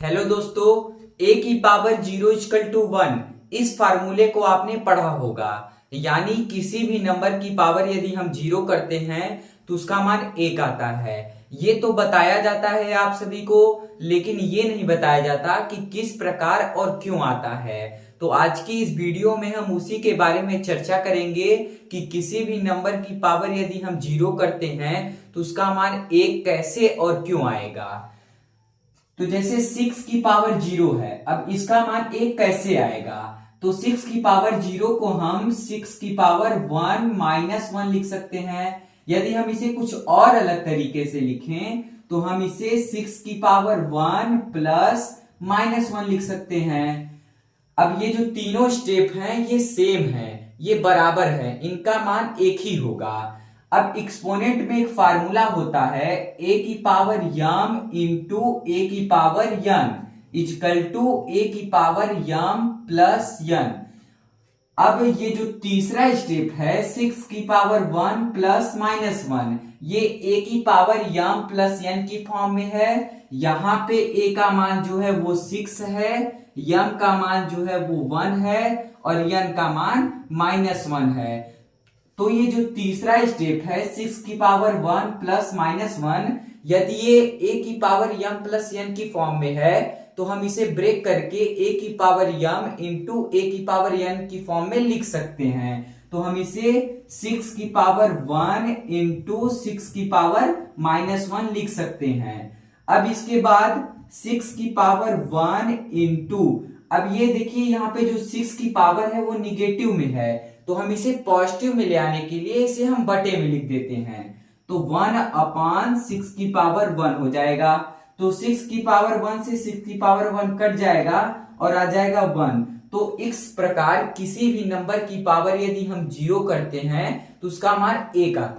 Hello दोस्तों, a की power 0 equal to 1 इस फार्मूले को आपने पढ़ा होगा। यानी किसी भी नंबर की पावर यदि हम 0 करते हैं तो उसका मान 1 आता है। ये तो बताया जाता है आप सभी को, लेकिन ये नहीं बताया जाता कि किस प्रकार और क्यों आता है। तो आज की इस वीडियो में हम उसी के बारे में चर्चा करेंगे कि किसी भी नंबर की पावर यदि हम 0 करते हैं तो उसका मान 1 कैसे और क्यों आएगा। तो जैसे 6 की पावर 0 है, अब इसका मान 1 कैसे आएगा। तो 6 की पावर 0 को हम 6 की पावर 1 माइनस 1 लिख सकते हैं। यदि हम इसे कुछ और अलग तरीके से लिखें तो हम इसे 6 की पावर 1 प्लस माइनस 1 लिख सकते हैं। अब ये जो तीनों स्टेप हैं ये सेम है, ये बराबर है, इनका मान एक ही होगा। अब एक्सपोनेंट में एक फार्मूला होता है a की पावर यम इंटू ए की पावर यन इक्वल टू ए की पावर यम प्लस यन। अब ये जो तीसरा स्टेप है 6 की पावर 1 प्लस माइनस 1, ये a की पावर यम प्लस यन की फॉर्म में है। यहां पे a का मान जो है वो 6 है, यम का मान जो है वो 1 है और यन का मान माइनस 1 है। तो ये जो तीसरा स्टेप है 6 की पावर 1 प्लस माइनस 1, यदि ये a की पावर यम प्लस यन की फॉर्म में है तो हम इसे ब्रेक करके a की पावर यम इंटू ए की पावर यन की फॉर्म में लिख सकते हैं। तो हम इसे 6 की पावर 1 इंटू 6 की पावर माइनस 1 लिख सकते हैं। अब इसके बाद 6 की पावर 1 इंटू, अब ये देखिए यहाँ पे जो 6 की पावर है वो निगेटिव में है, तो हम इसे पॉजिटिव में ले आने के लिए इसे हम बटे में लिख देते हैं। तो 1 अपान 6 की पावर 1 हो जाएगा। तो 6 की पावर 1 से 6 की पावर 1 कट जाएगा और आ जाएगा 1। तो इस प्रकार किसी भी नंबर की पावर यदि हम 0 करते हैं तो उसका मान 1 आता है।